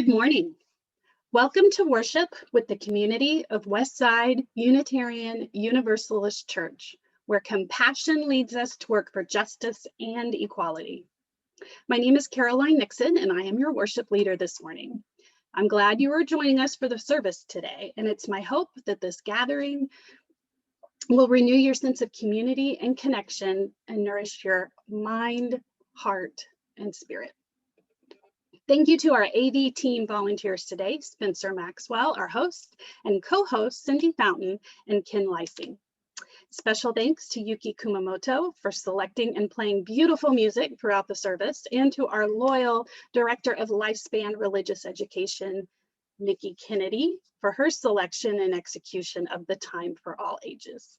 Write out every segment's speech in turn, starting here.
Good morning. Welcome to worship with the community of Westside Unitarian Universalist Church, where compassion leads us to work for justice and equality. My name is Caroline Nixon, and I am your worship leader this morning. I'm glad you are joining us for the service today, and it's my hope that this gathering will renew your sense of community and connection and nourish your mind, heart, and spirit. Thank you to our AV team volunteers today, Spencer Maxwell, our host, and co-host Cindy Fountain and Ken Lysing. Special thanks to Yuki Kumamoto for selecting and playing beautiful music throughout the service, and to our loyal Director of Lifespan Religious Education, Nikki Kennedy, for her selection and execution of the Time for All Ages.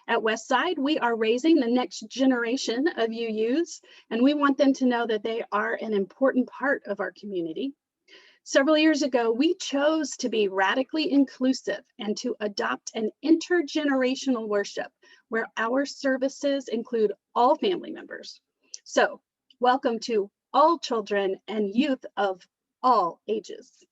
At Westside, we are raising the next generation of UUs, and we want them to know that they are an important part of our community. Several years ago, we chose to be radically inclusive and to adopt an intergenerational worship where our services include all family members. So, welcome to all children and youth of all ages.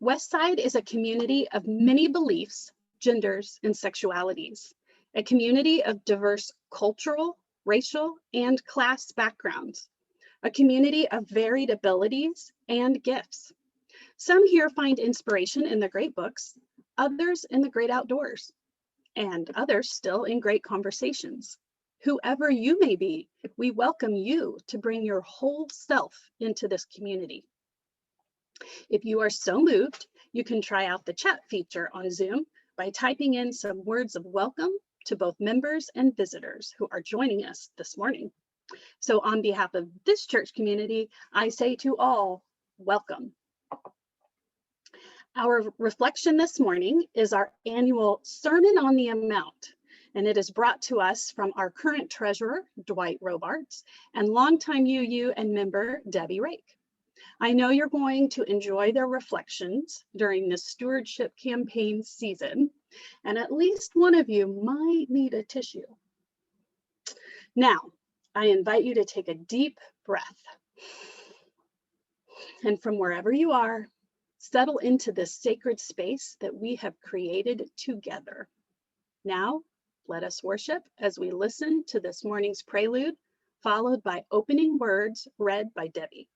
Westside is a community of many beliefs, genders, and sexualities, a community of diverse cultural, racial, and class backgrounds, a community of varied abilities and gifts. Some here find inspiration in the great books, others in the great outdoors, and others still in great conversations. Whoever you may be, we welcome you to bring your whole self into this community. If you are so moved, you can try out the chat feature on Zoom by typing in some words of welcome to both members and visitors who are joining us this morning. So on behalf of this church community, I say to all, welcome. Our reflection this morning is our annual Sermon on the Amount, and it is brought to us from our current treasurer, Dwight Robarts, and longtime UU and member, Debby Rake. I know you're going to enjoy their reflections during the stewardship campaign season, and at least one of you might need a tissue. Now, I invite you to take a deep breath, and from wherever you are, settle into this sacred space that we have created together. Now, let us worship as we listen to this morning's prelude, followed by opening words read by Debby.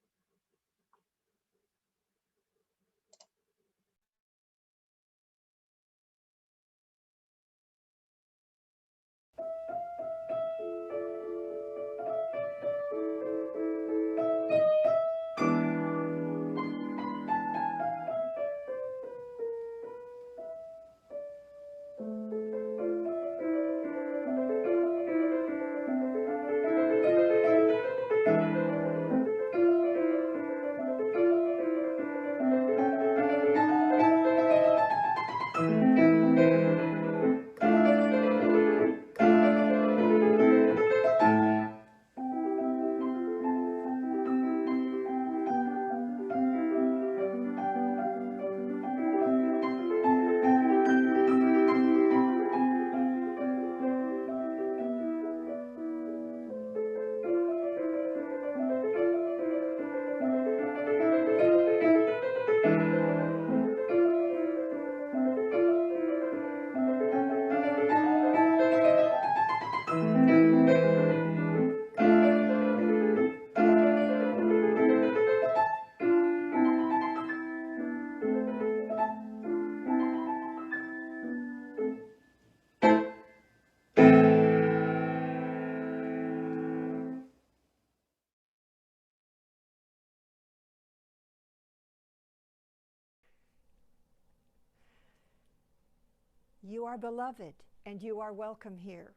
You are beloved, and you are welcome here.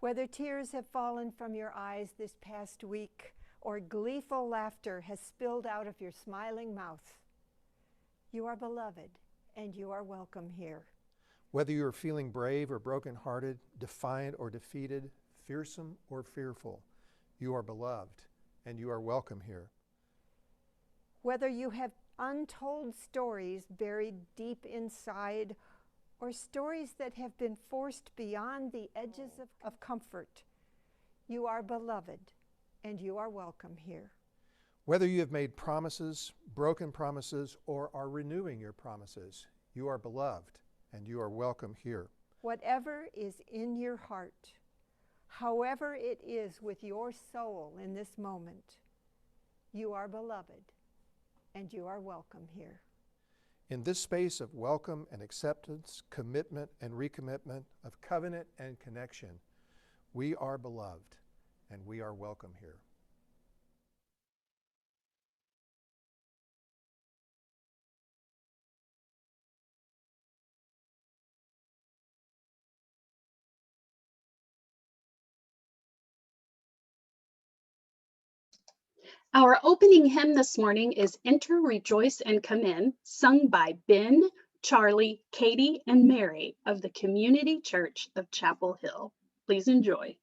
Whether tears have fallen from your eyes this past week, or gleeful laughter has spilled out of your smiling mouth, you are beloved, and you are welcome here. Whether you are feeling brave or brokenhearted, defiant or defeated, fearsome or fearful, you are beloved, and you are welcome here. Whether you have untold stories buried deep inside, or stories that have been forced beyond the edges of comfort, you are beloved, and you are welcome here. Whether you have made promises, broken promises, or are renewing your promises, you are beloved and you are welcome here. Whatever is in your heart, however it is with your soul in this moment, you are beloved and you are welcome here. In this space of welcome and acceptance, commitment and recommitment, of covenant and connection, we are beloved and we are welcome here. Our opening hymn this morning is Enter, Rejoice, and Come In, sung by Ben, Charlie, Katie, and Mary of the Community Church of Chapel Hill. Please enjoy.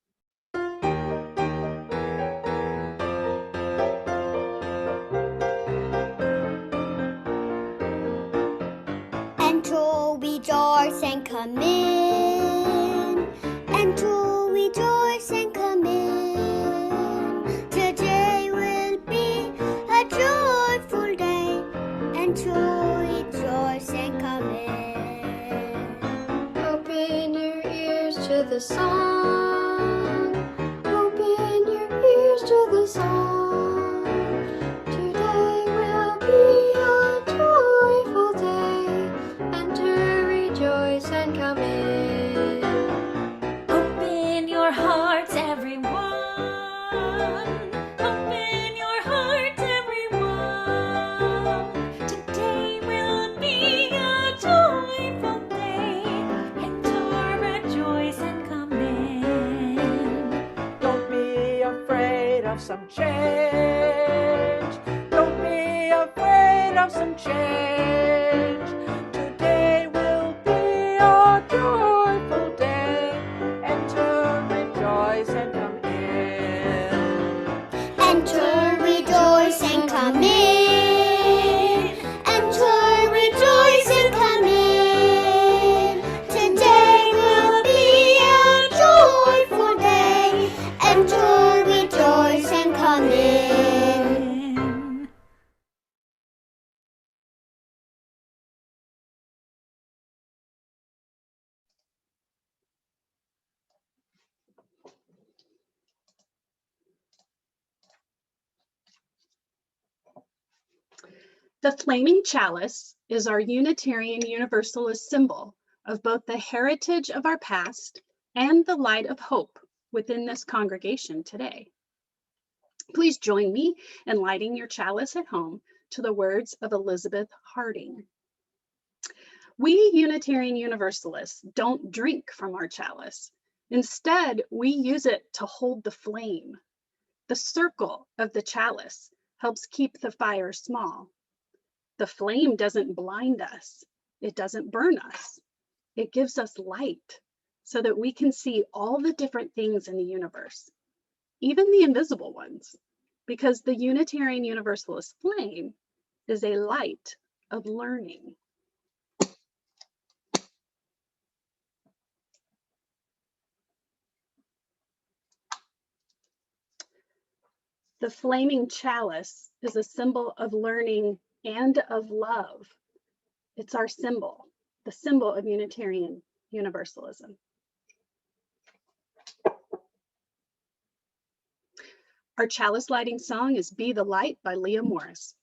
Enter, rejoice, and come in. Enter, rejoice, and come in. Today will be a joyful day. Enter, rejoice, and come in. Open your ears to the song. Open your ears to the song. Today will be a joyful day. Enter, rejoice, and come in. Open your hearts, everyone. Open your hearts, everyone. Today will be a joyful day. Enter, rejoice, and come in. Don't be afraid of some change. Don't be afraid of some change. Today will be a joyful day. Enter, rejoice, and come in. Enter, rejoice, and come in. Enter, rejoice, and come in. Today will be a joyful day. Enter, rejoice, and come in. The flaming chalice is our Unitarian Universalist symbol of both the heritage of our past and the light of hope within this congregation today. Please join me in lighting your chalice at home to the words of Elizabeth Harding. We Unitarian Universalists don't drink from our chalice. Instead, we use it to hold the flame. The circle of the chalice helps keep the fire small. The flame doesn't blind us. It doesn't burn us. It gives us light so that we can see all the different things in the universe, even the invisible ones, because the Unitarian Universalist flame is a light of learning. The flaming chalice is a symbol of learning and of love. It's our symbol, the symbol of Unitarian Universalism. Our chalice lighting song is Be the Light by Leah Morris.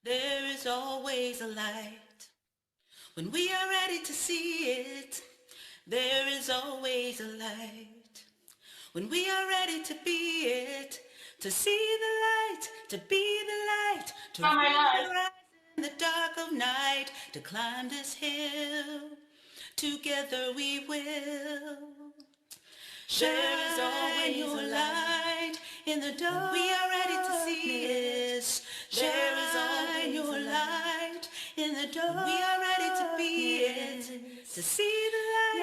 There is always a light when we are ready to see it. There is always a light when we are ready to be it, to see the light, to be the light, to reach the horizon in the dark of night, to climb this hill. Together we will. There is always your light in the dark. We are ready to see it. There is always your light in the dark. We are ready to be it, to see the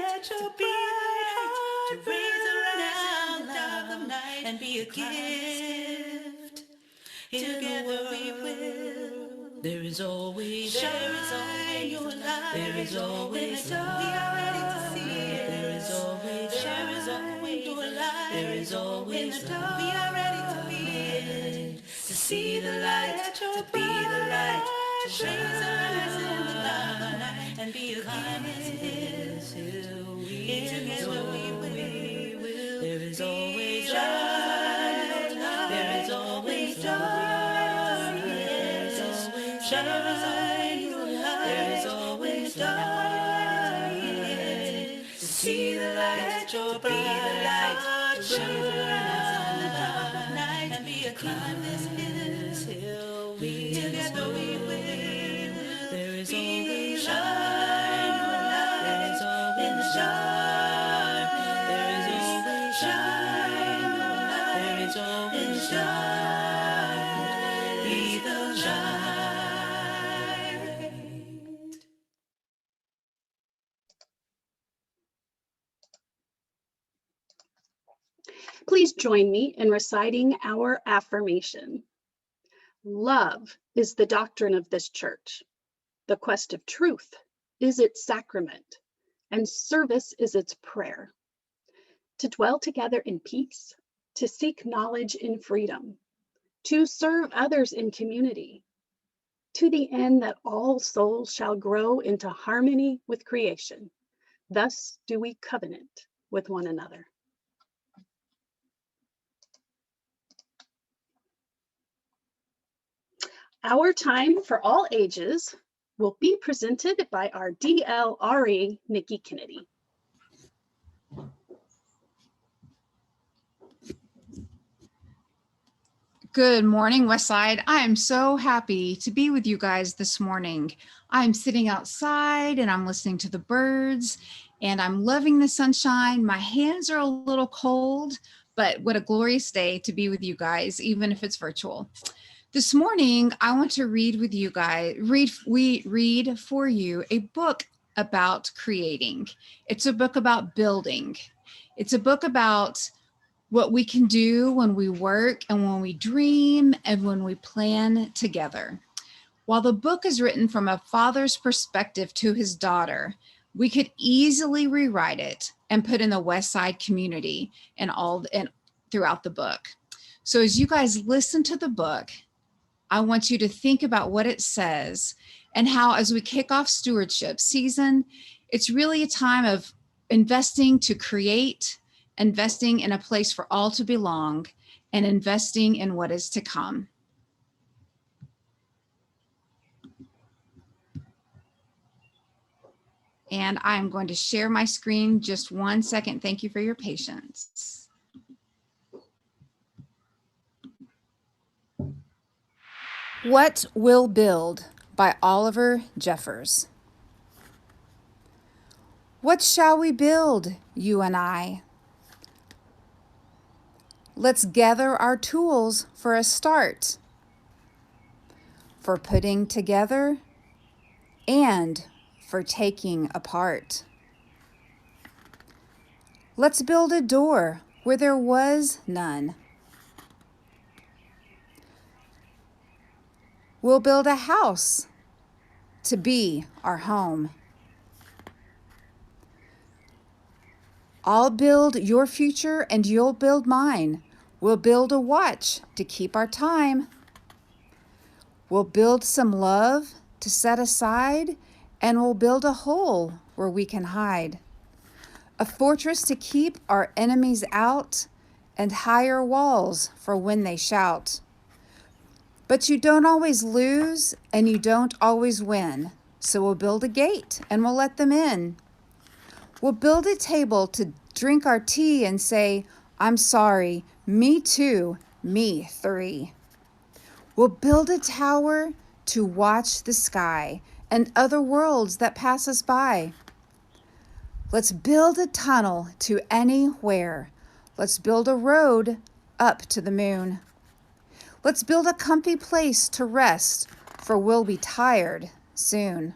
light, to be the light, to raise the horizon in the dark of night and be a gift. Together we will. There is always your light. There is always we are ready to see it. There is always your light. There is always in the dark. We are ready to be it. shines in the light, and be a kindness till we together we will. There is always light. There is always light. There is always shine. There is always light. To see the light, your bright light, shine in the night, and be a kindness till we together we will. There is always shine. There is always shine. There is always shine. There is always shine. Be the light. Please join me in reciting our affirmation. Love is the doctrine of this church. The quest of truth is its sacrament, and service is its prayer. To dwell together in peace, to seek knowledge in freedom, to serve others in community, to the end that all souls shall grow into harmony with creation. Thus do we covenant with one another. Our time for all ages will be presented by our DLRE, Nikki Kennedy. Good morning, Westside. I am so happy to be with you guys this morning. I'm sitting outside and I'm listening to the birds and I'm loving the sunshine. My hands are a little cold, but what a glorious day to be with you guys, even if it's virtual. This morning, I want to read with you guys, read for you a book about creating. It's a book about building. It's a book about what we can do when we work and when we dream and when we plan together. While the book is written from a father's perspective to his daughter, we could easily rewrite it and put in the Westside community and throughout the book. So as you guys listen to the book, I want you to think about what it says and how, as we kick off stewardship season, it's really a time of investing to create, investing in a place for all to belong, and investing in what is to come. And I'm going to share my screen just 1 second. Thank you for your patience. What We'll Build by Oliver Jeffers. What shall we build, you and I? Let's gather our tools for a start, for putting together and for taking apart. Let's build a door where there was none. We'll build a house to be our home. I'll build your future and you'll build mine. We'll build a watch to keep our time. We'll build some love to set aside, and we'll build a hole where we can hide. A fortress to keep our enemies out, and higher walls for when they shout. But you don't always lose and you don't always win. So we'll build a gate and we'll let them in. We'll build a table to drink our tea and say, I'm sorry, me too, me three. We'll build a tower to watch the sky and other worlds that pass us by. Let's build a tunnel to anywhere. Let's build a road up to the moon. Let's build a comfy place to rest, for we'll be tired soon.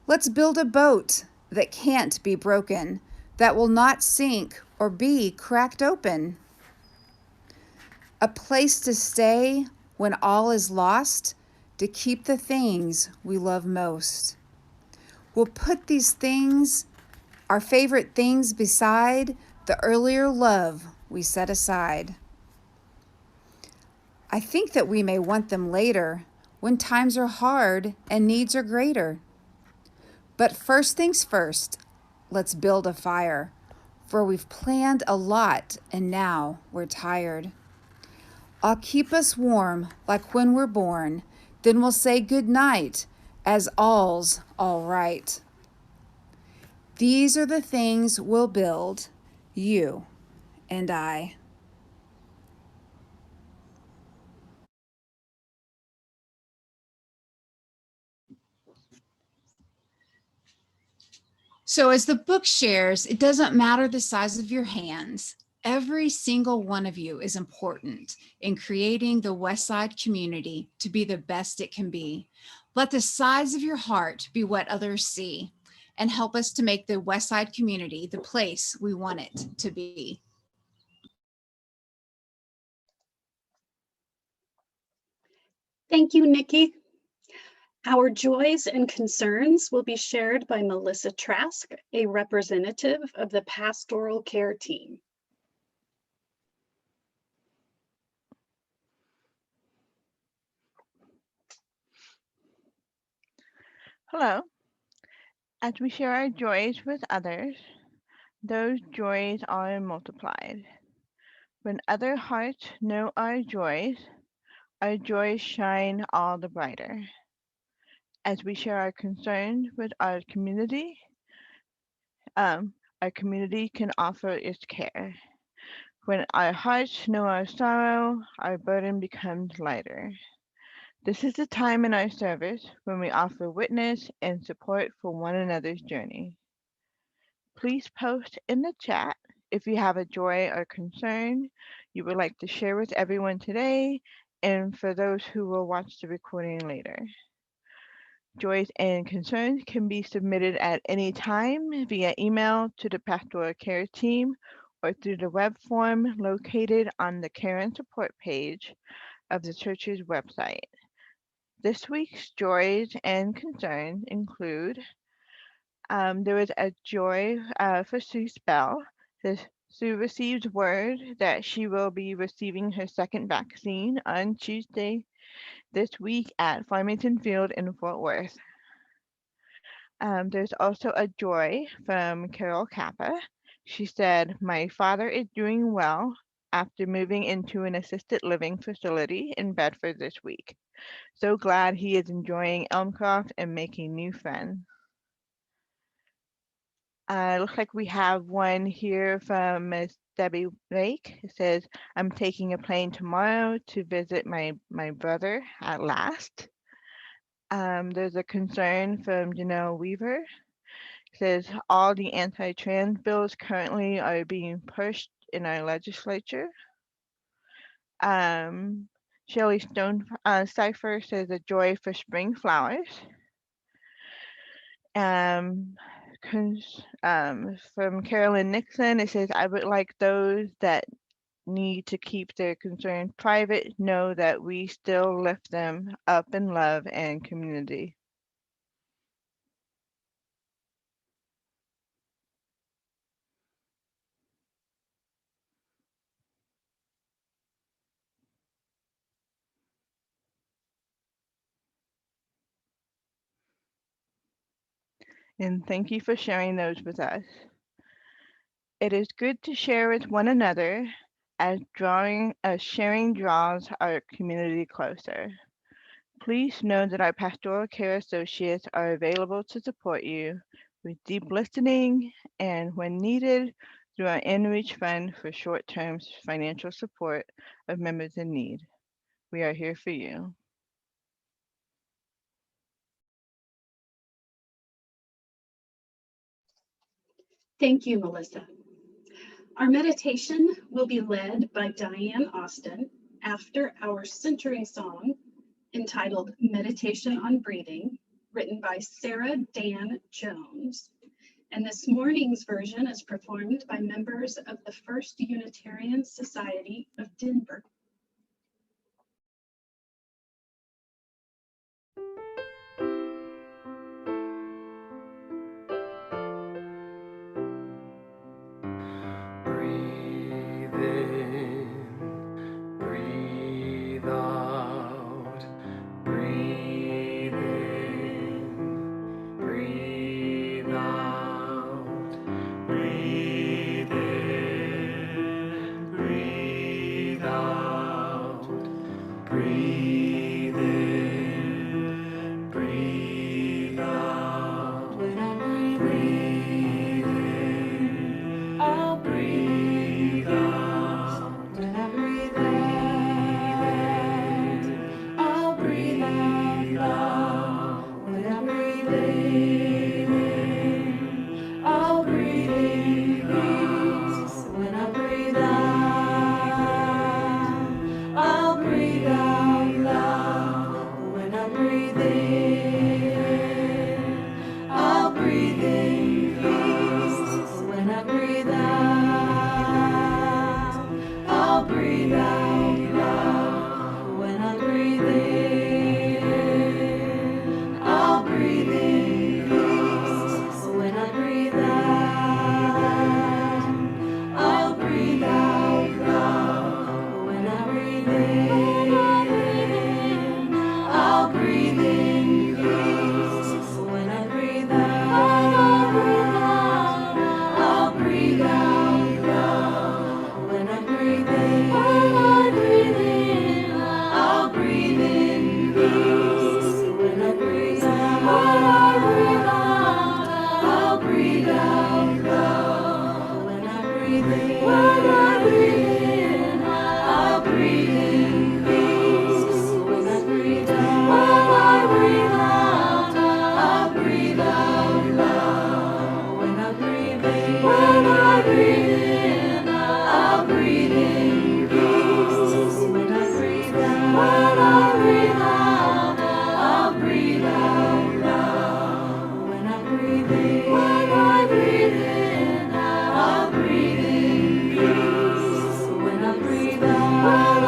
Let's build a boat that can't be broken, that will not sink or be cracked open. A place to stay when all is lost, to keep the things we love most. We'll put these things, our favorite things, beside the earlier love we set aside. I think that we may want them later when times are hard and needs are greater. But first things first, let's build a fire, for we've planned a lot and now we're tired. I'll keep us warm like when we're born, then we'll say good night as all's all right. These are the things we'll build, you and I. So as the book shares, it doesn't matter the size of your hands. Every single one of you is important in creating the Westside community to be the best it can be. Let the size of your heart be what others see and help us to make the Westside community the place we want it to be. Thank you, Nikki. Our joys and concerns will be shared by Melissa Trask, a representative of the pastoral care team. Hello. As we share our joys with others, those joys are multiplied. When other hearts know our joys shine all the brighter. As we share our concerns with our community can offer its care. When our hearts know our sorrow, our burden becomes lighter. This is the time in our service when we offer witness and support for one another's journey. Please post in the chat if you have a joy or concern you would like to share with everyone today and for those who will watch the recording later. Joys and concerns can be submitted at any time via email to the pastoral care team or through the web form located on the Care and Support page of the church's website. This week's joys and concerns include there was a joy for Sue Spell. Sue receives word that she will be receiving her second vaccine on Tuesday this week at Farmington Field in Fort Worth. There's also a joy from Carol Kappa. She said, "My father is doing well after moving into an assisted living facility in Bedford this week. So glad he is enjoying Elmcroft and making new friends." Looks like we have one here from Miss Debby Rake. It says, "I'm taking a plane tomorrow to visit my brother at last." There's a concern from Janelle Weaver. It says, "All the anti-trans bills currently are being pushed in our legislature." Shelley Stone Cipher says, "A joy for spring flowers." From Carolyn Nixon, it says, "I would like those that need to keep their concerns private know that we still lift them up in love and community." And thank you for sharing those with us. It is good to share with one another as sharing draws our community closer. Please know that our pastoral care associates are available to support you with deep listening and, when needed, through our InReach Fund for short-term financial support of members in need. We are here for you. Thank you, Melissa. Our meditation will be led by Diane Austin after our centering song entitled Meditation on Breathing, written by Sarah Dan Jones. And this morning's version is performed by members of the First Unitarian Society of Denver. Breathe in, breathe out, breathe I'll breathe out loud. When I breathe in, I'll breathe in peace. When I breathe out, I'll breathe out loud. When I breathe in, I'll breathe in peace. When I breathe out, I'll breathe out loud. When I breathe in, I'll breathe in peace. When I breathe out, I'll breathe out loud. When I breathe in, I'll breathe in peace. When I breathe out, I'll breathe out loud. When I breathe in, I'll breathe in peace. When I breathe out, I'll breathe out loud. When I breathe in, I'll breathe in peace. When I breathe out,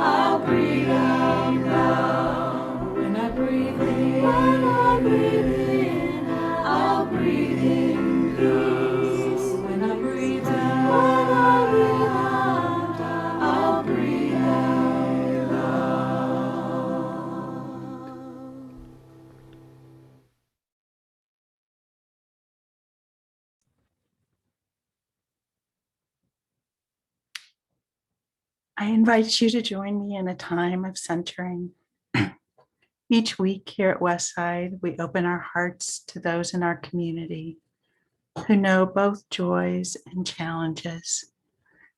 I'll breathe out loud. When I breathe in, I'll breathe in peace. When I breathe out, I'll breathe out loud. I invite you to join me in a time of centering. Each week here at Westside, we open our hearts to those in our community who know both joys and challenges,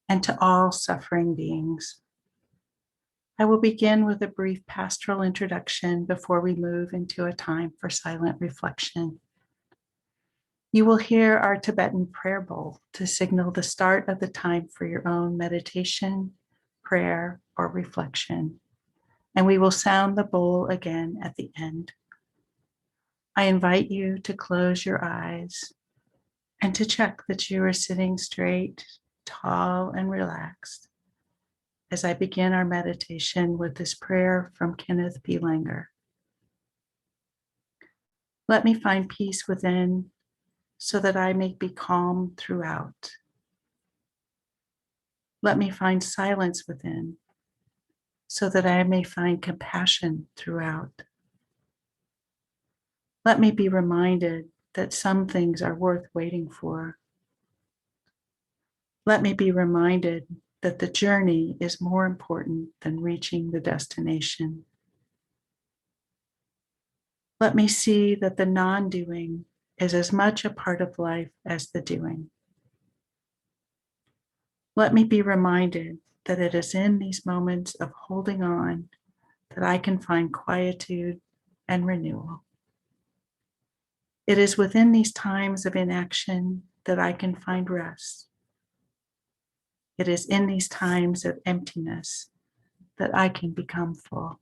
and to all suffering beings. I will begin with a brief pastoral introduction before we move into a time for silent reflection. You will hear our Tibetan prayer bowl to signal the start of the time for your own meditation, prayer, or reflection, and we will sound the bowl again at the end. I invite you to close your eyes and to check that you are sitting straight, tall, and relaxed as I begin our meditation with this prayer from Kenneth P. Langer. Let me find peace within so that I may be calm throughout. Let me find silence within so that I may find compassion throughout. Let me be reminded that some things are worth waiting for. Let me be reminded that the journey is more important than reaching the destination. Let me see that the non-doing is as much a part of life as the doing. Let me be reminded that it is in these moments of holding on that I can find quietude and renewal. It is within these times of inaction that I can find rest. It is in these times of emptiness that I can become full.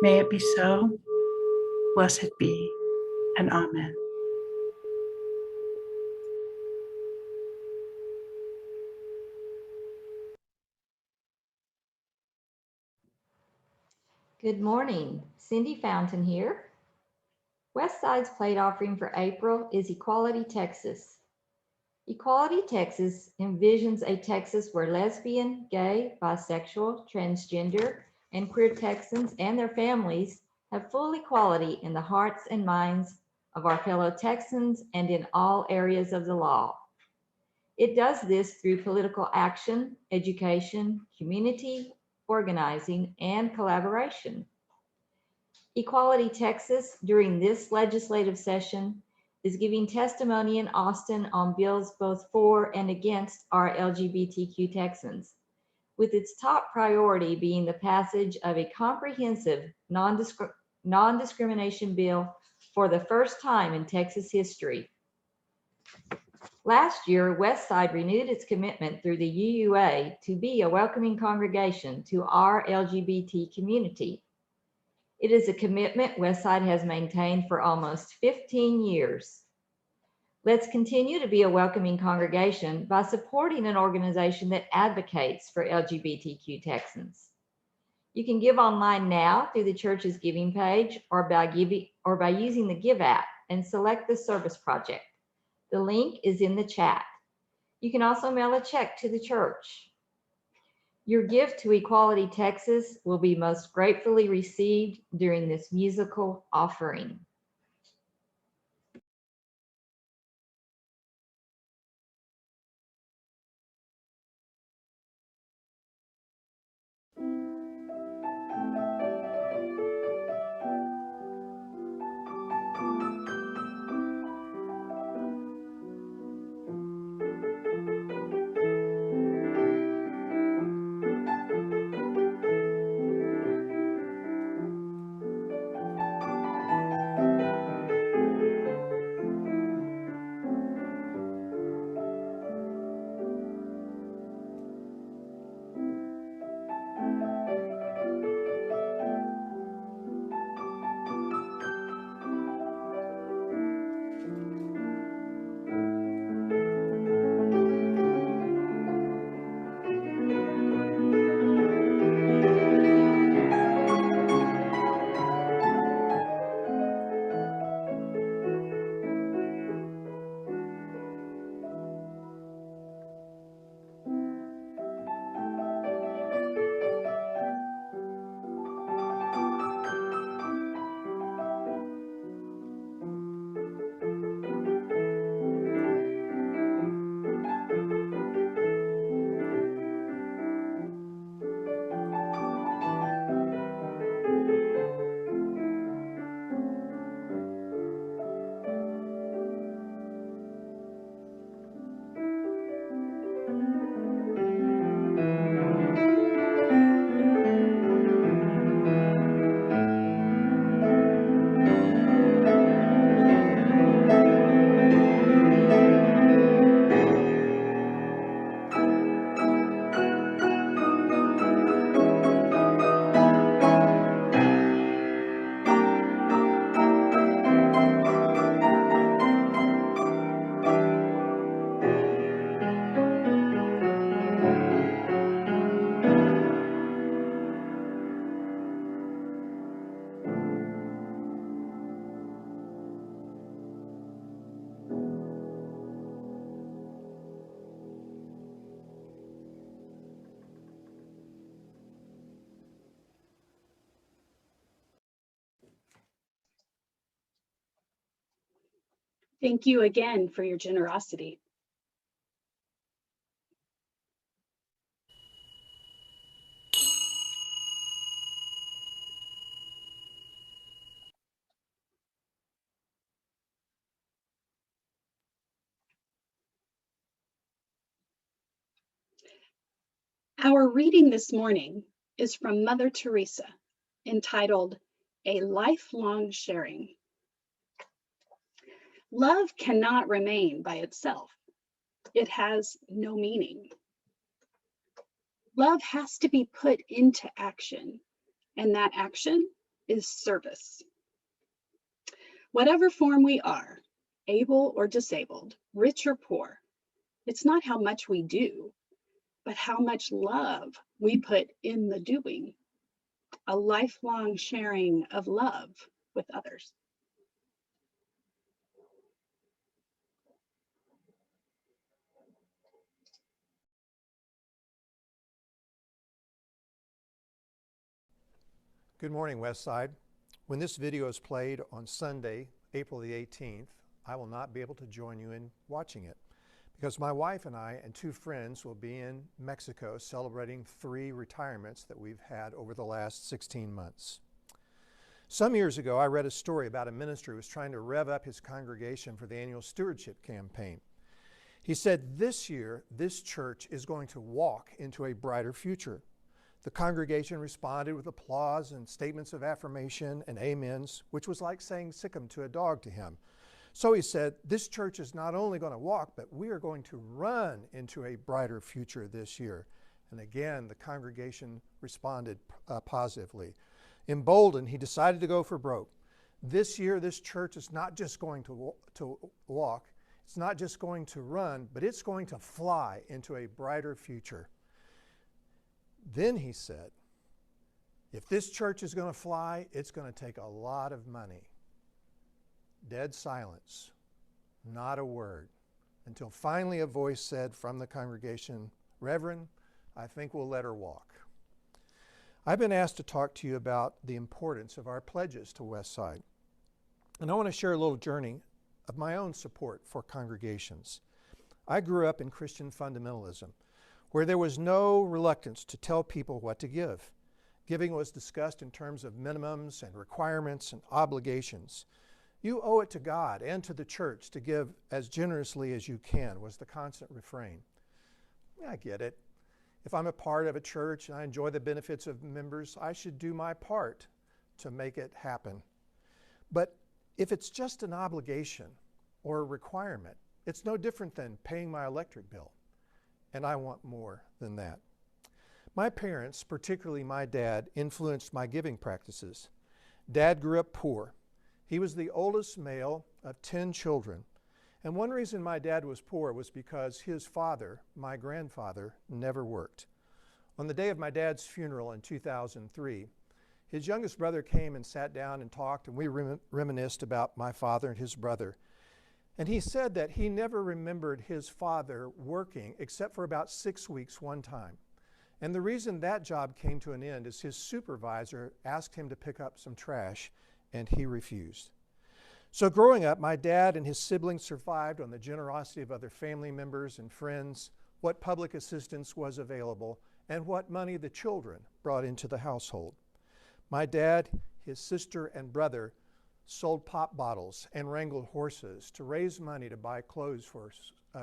May it be so. Blessed be, and amen. Good morning, Cindy Fountain here. Westside's plate offering for April is Equality Texas. Equality Texas envisions a Texas where lesbian, gay, bisexual, transgender, and queer Texans and their families have full equality in the hearts and minds of our fellow Texans and in all areas of the law. It does this through political action, education, community organizing, and collaboration. Equality Texas, during this legislative session, is giving testimony in Austin on bills both for and against our LGBTQ Texans, with its top priority being the passage of a comprehensive non-discrimination bill for the first time in Texas history. Last year, Westside renewed its commitment through the UUA to be a welcoming congregation to our LGBT community. It is a commitment Westside has maintained for almost 15 years. Let's continue to be a welcoming congregation by supporting an organization that advocates for LGBTQ Texans. You can give online now through the church's giving page or by using the Give app and select the service project. The link is in the chat. You can also mail a check to the church. Your gift to Equality Texas will be most gratefully received during this musical offering. Thank you again for your generosity. Our reading this morning is from Mother Teresa, entitled A Lifelong Sharing. Love cannot remain by itself. It has no meaning. Love has to be put into action, and that action is service. Whatever form we are, able or disabled, rich or poor, it's not how much we do, but how much love we put in the doing, a lifelong sharing of love with others. Good morning, Westside. When this video is played on Sunday, April the 18th, I will not be able to join you in watching it because my wife and I and 2 friends will be in Mexico celebrating 3 retirements that we've had over the last 16 months. Some years ago, I read a story about a minister who was trying to rev up his congregation for the annual stewardship campaign. He said, this year, this church is going to walk into a brighter future. The congregation responded with applause and statements of affirmation and amens, which was like saying sick 'em to a dog to him. So he said, this church is not only going to walk, but we are going to run into a brighter future this year. And again, the congregation responded positively. Emboldened, he decided to go for broke. This year, this church is not just going to walk, it's not just going to run, but it's going to fly into a brighter future. Then he said, if this church is going to fly, it's going to take a lot of money. Dead silence, not a word, until finally a voice said from the congregation, Reverend, I think we'll let her walk. I've been asked to talk to you about the importance of our pledges to Westside. And I want to share a little journey of my own support for congregations. I grew up in Christian fundamentalism, where there was no reluctance to tell people what to give. Giving was discussed in terms of minimums and requirements and obligations. You owe it to God and to the church to give as generously as you can, was the constant refrain. I get it. If I'm a part of a church and I enjoy the benefits of members, I should do my part to make it happen. But if it's just an obligation or a requirement, it's no different than paying my electric bill. And I want more than that. My parents, particularly my dad, influenced my giving practices. Dad grew up poor. He was the oldest male of 10 children. And one reason my dad was poor was because his father, my grandfather, never worked. On the day of my dad's funeral in 2003, his youngest brother came and sat down and talked, and we reminisced about my father and his brother. And he said that he never remembered his father working except for about 6 weeks one time. And the reason that job came to an end is his supervisor asked him to pick up some trash, and he refused. So growing up, my dad and his siblings survived on the generosity of other family members and friends, what public assistance was available, and what money the children brought into the household. My dad, his sister, and brother sold pop bottles and wrangled horses to raise money to buy clothes for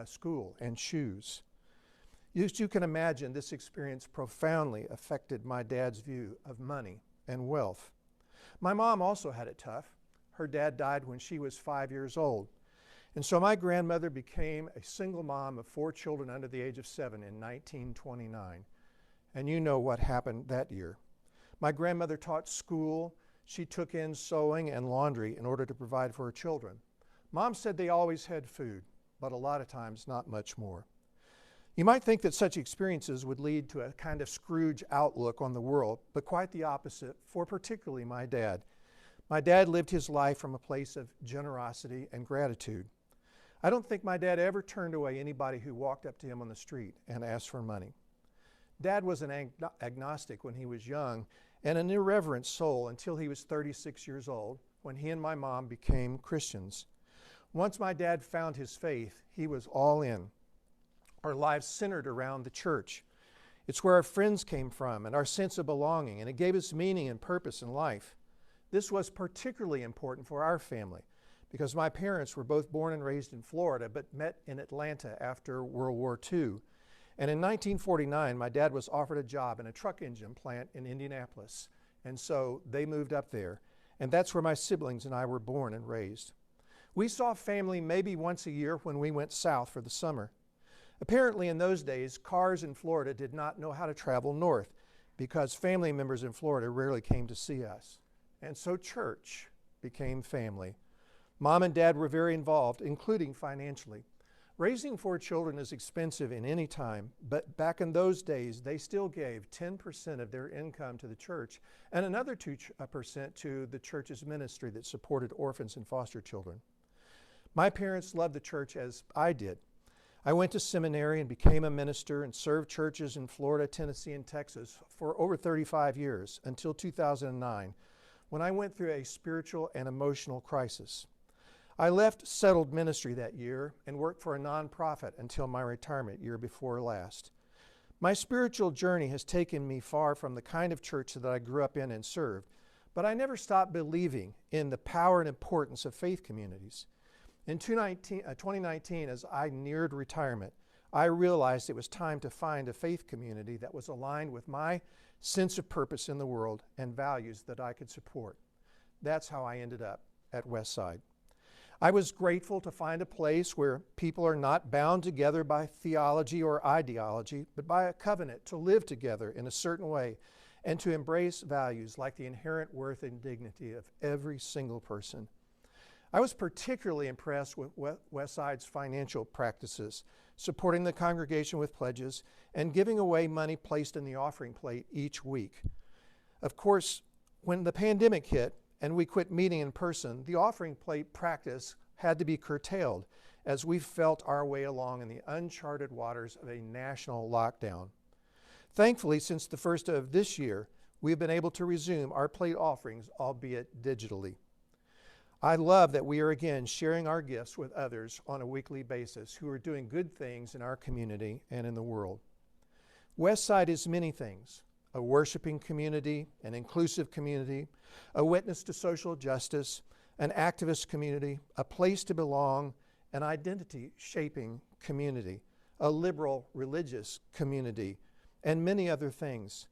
school and shoes. As you can imagine, this experience profoundly affected my dad's view of money and wealth. My mom also had it tough. Her dad died when she was 5 years old. And so my grandmother became a single mom of 4 children under the age of 7 in 1929. And you know what happened that year. My grandmother taught school. She took in sewing and laundry in order to provide for her children. Mom said they always had food, but a lot of times not much more. You might think that such experiences would lead to a kind of Scrooge outlook on the world, but quite the opposite for particularly my dad. My dad lived his life from a place of generosity and gratitude. I don't think my dad ever turned away anybody who walked up to him on the street and asked for money. Dad was an agnostic when he was young and an irreverent soul until he was 36 years old when he and my mom became Christians. Once my dad found his faith, he was all in. Our lives centered around the church. It's where our friends came from and our sense of belonging, and it gave us meaning and purpose in life. This was particularly important for our family because my parents were both born and raised in Florida but met in Atlanta after World War II. And in 1949, my dad was offered a job in a truck engine plant in Indianapolis. And so they moved up there. And that's where my siblings and I were born and raised. We saw family maybe once a year when we went south for the summer. Apparently in those days, cars in Florida did not know how to travel north because family members in Florida rarely came to see us. And so church became family. Mom and Dad were very involved, including financially. Raising 4 children is expensive in any time, but back in those days, they still gave 10% of their income to the church and another 2% to the church's ministry that supported orphans and foster children. My parents loved the church as I did. I went to seminary and became a minister and served churches in Florida, Tennessee, and Texas for over 35 years until 2009, when I went through a spiritual and emotional crisis. I left settled ministry that year and worked for a nonprofit until my retirement year before last. My spiritual journey has taken me far from the kind of church that I grew up in and served, but I never stopped believing in the power and importance of faith communities. In 2019, as I neared retirement, I realized it was time to find a faith community that was aligned with my sense of purpose in the world and values that I could support. That's how I ended up at Westside. I was grateful to find a place where people are not bound together by theology or ideology, but by a covenant to live together in a certain way and to embrace values like the inherent worth and dignity of every single person. I was particularly impressed with Westside's financial practices, supporting the congregation with pledges and giving away money placed in the offering plate each week. Of course, when the pandemic hit, and we quit meeting in person, the offering plate practice had to be curtailed as we felt our way along in the uncharted waters of a national lockdown. Thankfully, since the first of this year, we've been able to resume our plate offerings, albeit digitally. I love that we are again sharing our gifts with others on a weekly basis who are doing good things in our community and in the world. Westside is many things: a worshiping community, an inclusive community, a witness to social justice, an activist community, a place to belong, an identity-shaping community, a liberal religious community, and many other things.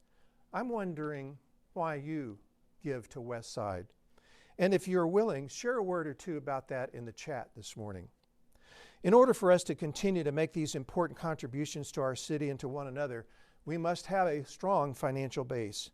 I'm wondering why you give to Westside. And if you're willing, share a word or two about that in the chat this morning. In order for us to continue to make these important contributions to our city and to one another, we must have a strong financial base.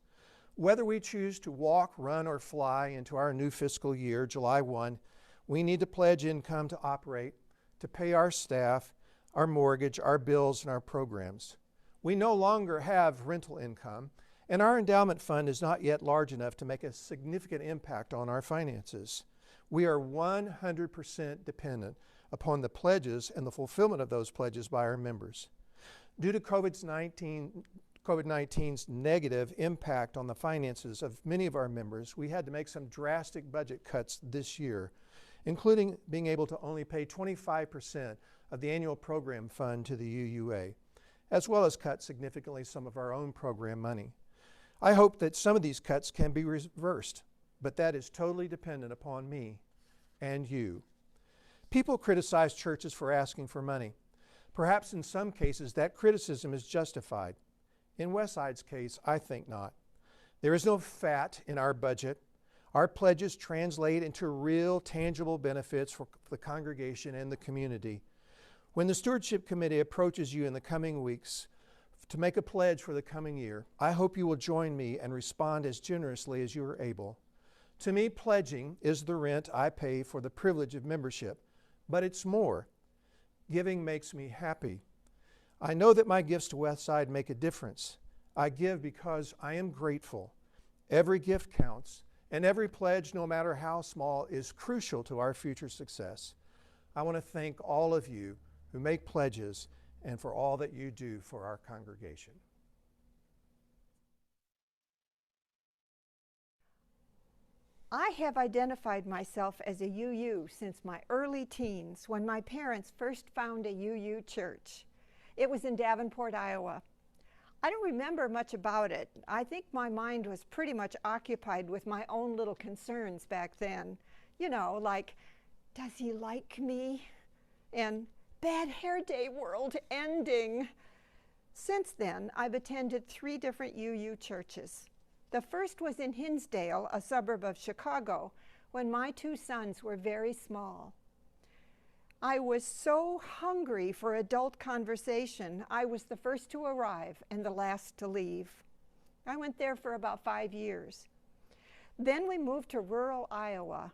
Whether we choose to walk, run, or fly into our new fiscal year, July 1, we need to pledge income to operate, to pay our staff, our mortgage, our bills, and our programs. We no longer have rental income, and our endowment fund is not yet large enough to make a significant impact on our finances. We are 100% dependent upon the pledges and the fulfillment of those pledges by our members. Due to COVID-19's negative impact on the finances of many of our members, we had to make some drastic budget cuts this year, including being able to only pay 25% of the annual program fund to the UUA, as well as cut significantly some of our own program money. I hope that some of these cuts can be reversed, but that is totally dependent upon me and you. People criticize churches for asking for money. Perhaps in some cases that criticism is justified. In Westside's case, I think not. There is no fat in our budget. Our pledges translate into real, tangible benefits for the congregation and the community. When the Stewardship Committee approaches you in the coming weeks to make a pledge for the coming year, I hope you will join me and respond as generously as you are able. To me, pledging is the rent I pay for the privilege of membership, but it's more. Giving makes me happy. I know that my gifts to Westside make a difference. I give because I am grateful. Every gift counts, and every pledge, no matter how small, is crucial to our future success. I want to thank all of you who make pledges and for all that you do for our congregation. I have identified myself as a UU since my early teens when my parents first found a UU church. It was in Davenport, Iowa. I don't remember much about it. I think my mind was pretty much occupied with my own little concerns back then. You know, like, does he like me? And bad hair day world ending. Since then, I've attended 3 different UU churches. The first was in Hinsdale, a suburb of Chicago, when my 2 sons were very small. I was so hungry for adult conversation, I was the first to arrive and the last to leave. I went there for about 5 years. Then we moved to rural Iowa.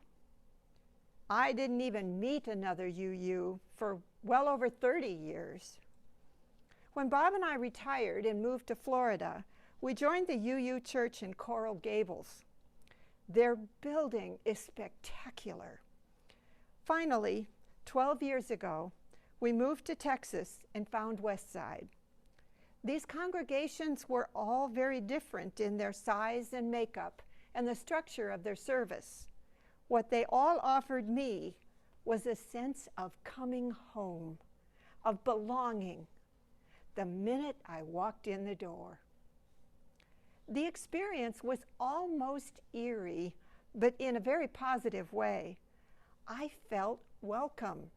I didn't even meet another UU for well over 30 years. When Bob and I retired and moved to Florida, we joined the UU Church in Coral Gables. Their building is spectacular. Finally, 12 years ago, we moved to Texas and found Westside. These congregations were all very different in their size and makeup and the structure of their service. What they all offered me was a sense of coming home, of belonging, the minute I walked in the door. The experience was almost eerie, but in a very positive way. I felt welcome.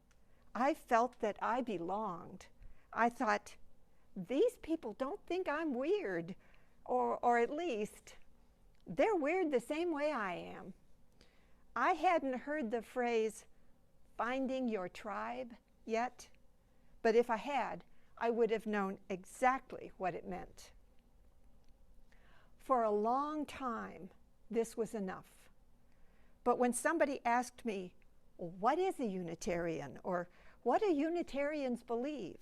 I felt that I belonged. I thought, these people don't think I'm weird, or at least they're weird the same way I am. I hadn't heard the phrase, finding your tribe, yet, but if I had, I would have known exactly what it meant. For a long time, this was enough. But when somebody asked me, what is a Unitarian, or what do Unitarians believe?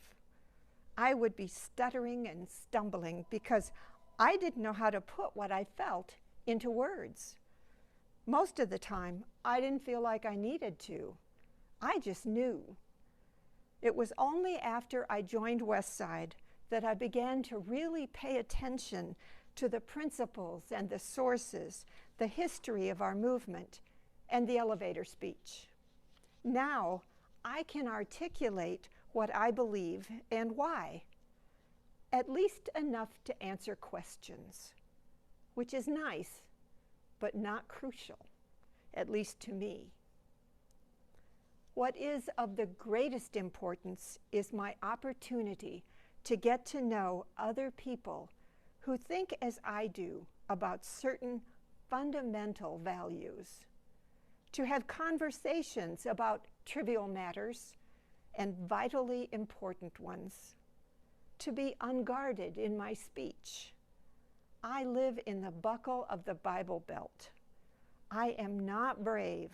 I would be stuttering and stumbling because I didn't know how to put what I felt into words. Most of the time, I didn't feel like I needed to. I just knew. It was only after I joined Westside that I began to really pay attention to the principles and the sources, the history of our movement, and the elevator speech. Now, I can articulate what I believe and why, at least enough to answer questions, which is nice, but not crucial, at least to me. What is of the greatest importance is my opportunity to get to know other people who think as I do about certain fundamental values, to have conversations about trivial matters and vitally important ones, to be unguarded in my speech. I live in the buckle of the Bible Belt. I am not brave.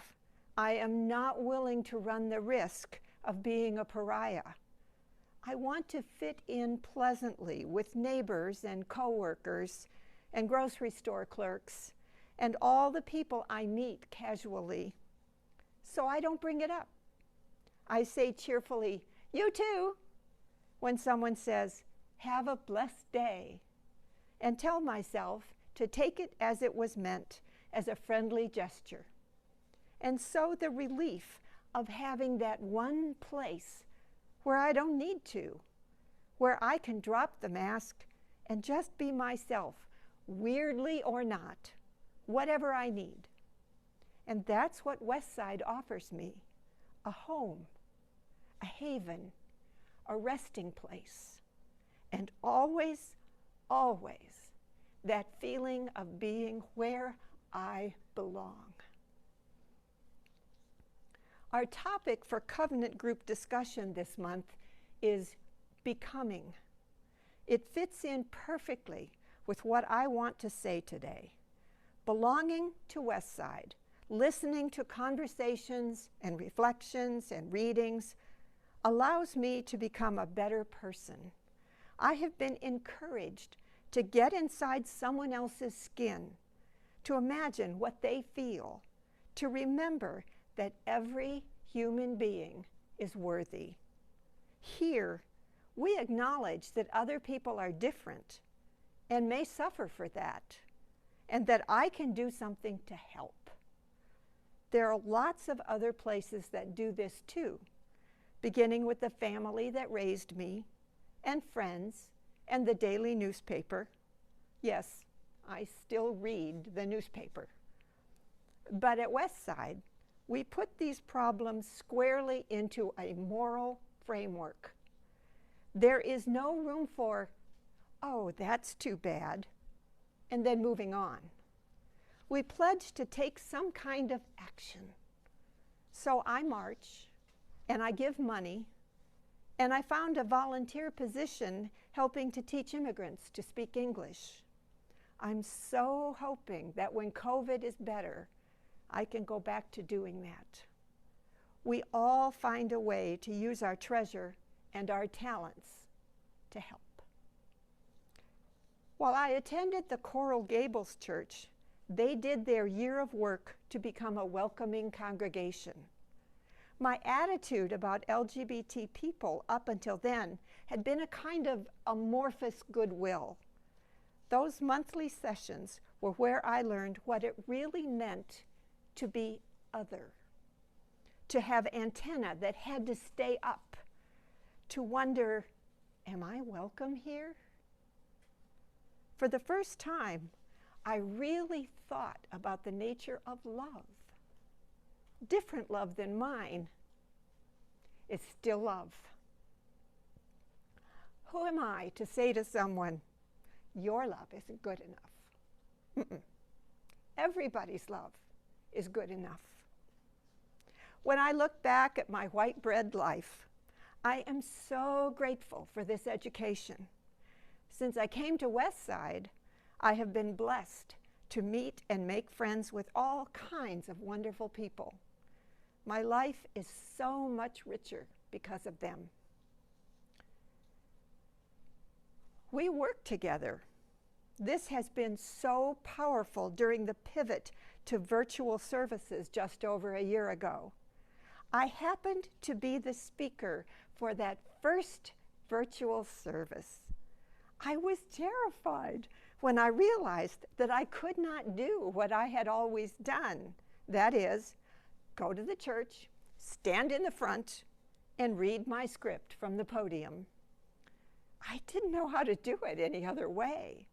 I am not willing to run the risk of being a pariah. I want to fit in pleasantly with neighbors and coworkers and grocery store clerks and all the people I meet casually. So I don't bring it up. I say cheerfully, "You too," when someone says, "Have a blessed day," and tell myself to take it as it was meant, as a friendly gesture. And so the relief of having that one place where I don't need to, where I can drop the mask and just be myself, weirdly or not, whatever I need. And that's what Westside offers me, a home, a haven, a resting place, and always, always that feeling of being where I belong. Our topic for covenant group discussion this month is becoming. It fits in perfectly with what I want to say today. Belonging to Westside, listening to conversations and reflections and readings allows me to become a better person. I have been encouraged to get inside someone else's skin, to imagine what they feel, to remember that every human being is worthy. Here, we acknowledge that other people are different and may suffer for that, and that I can do something to help. There are lots of other places that do this too, beginning with the family that raised me, and friends, and the daily newspaper. Yes, I still read the newspaper. But at Westside, we put these problems squarely into a moral framework. There is no room for, "Oh, that's too bad," and then moving on. We pledge to take some kind of action. So I march, and I give money, and I found a volunteer position helping to teach immigrants to speak English. I'm so hoping that when COVID is better, I can go back to doing that. We all find a way to use our treasure and our talents to help. While I attended the Coral Gables Church, they did their year of work to become a welcoming congregation. My attitude about LGBT people up until then had been a kind of amorphous goodwill. Those monthly sessions were where I learned what it really meant to be other, to have antenna that had to stay up, to wonder, am I welcome here? For the first time, I really thought about the nature of love. Different love than mine is still love. Who am I to say to someone, your love isn't good enough? Everybody's love is good enough. When I look back at my white bread life, I am so grateful for this education. Since I came to Westside, I have been blessed to meet and make friends with all kinds of wonderful people. My life is so much richer because of them. We work together. This has been so powerful during the pivot to virtual services just over a year ago. I happened to be the speaker for that first virtual service. I was terrified when I realized that I could not do what I had always done. That is, go to the church, stand in the front, and read my script from the podium. I didn't know how to do it any other way.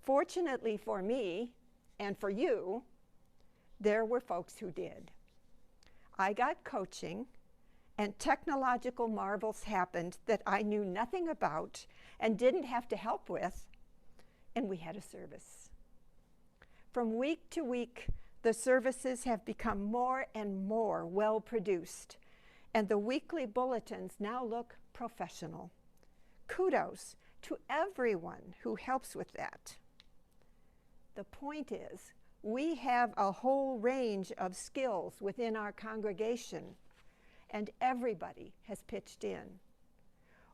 Fortunately for me, and for you, there were folks who did. I got coaching, and technological marvels happened that I knew nothing about and didn't have to help with, and we had a service. From week to week, the services have become more and more well-produced, and the weekly bulletins now look professional. Kudos to everyone who helps with that. The point is, we have a whole range of skills within our congregation, and everybody has pitched in.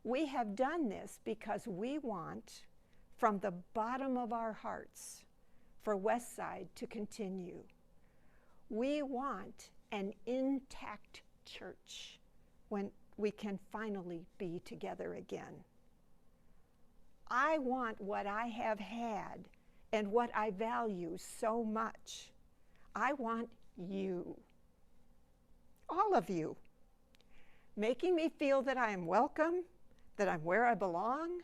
We have done this because we want, from the bottom of our hearts, for Westside to continue. We want an intact church when we can finally be together again. I want what I have had and what I value so much. I want you, all of you, making me feel that I am welcome, that I'm where I belong,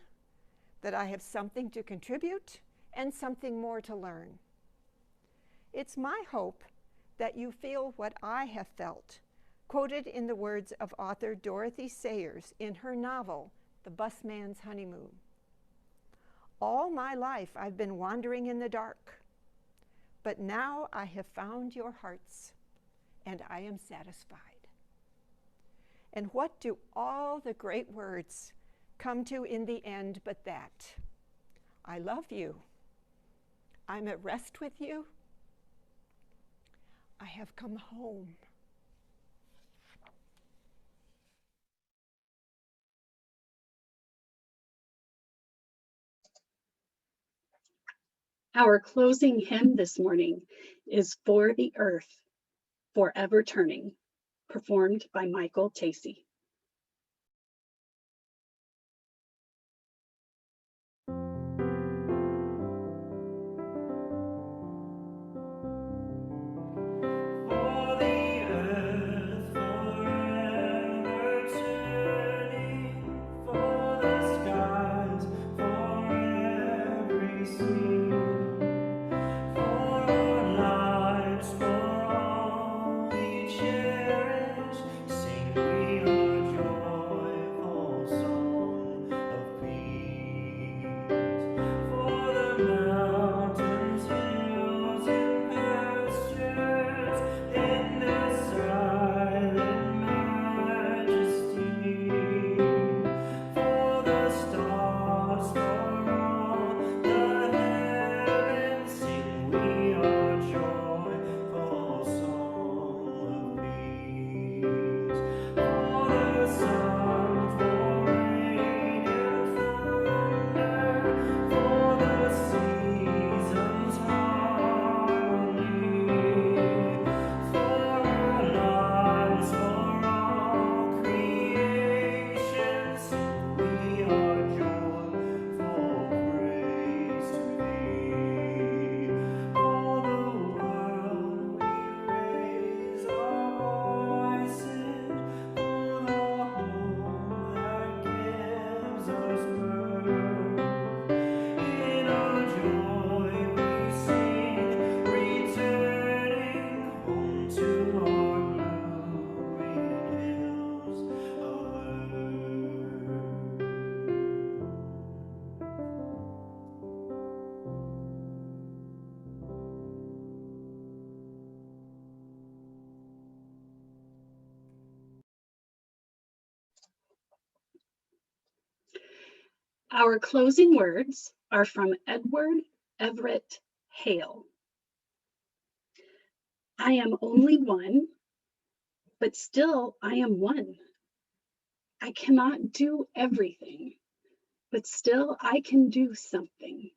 that I have something to contribute and something more to learn. It's my hope that you feel what I have felt, quoted in the words of author Dorothy Sayers in her novel, The Busman's Honeymoon. All my life I've been wandering in the dark, but now I have found your hearts, and I am satisfied. And what do all the great words come to in the end but that? I love you. I'm at rest with you. I have come home. Our closing hymn this morning is For the Earth, Forever Turning, performed by Michael Tacey. Sing we Our closing words are from Edward Everett Hale. I am only one, but still I am one. I cannot do everything, but still I can do something.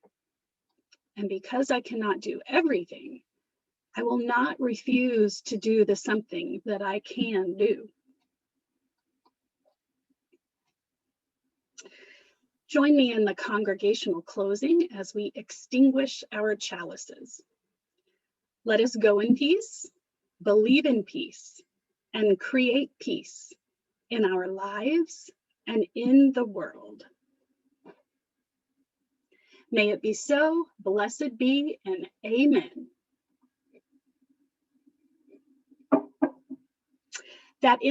And because I cannot do everything, I will not refuse to do the something that I can do. Join me in the congregational closing as we extinguish our chalices. Let us go in peace, believe in peace, and create peace in our lives and in the world. May it be so, blessed be, and amen. That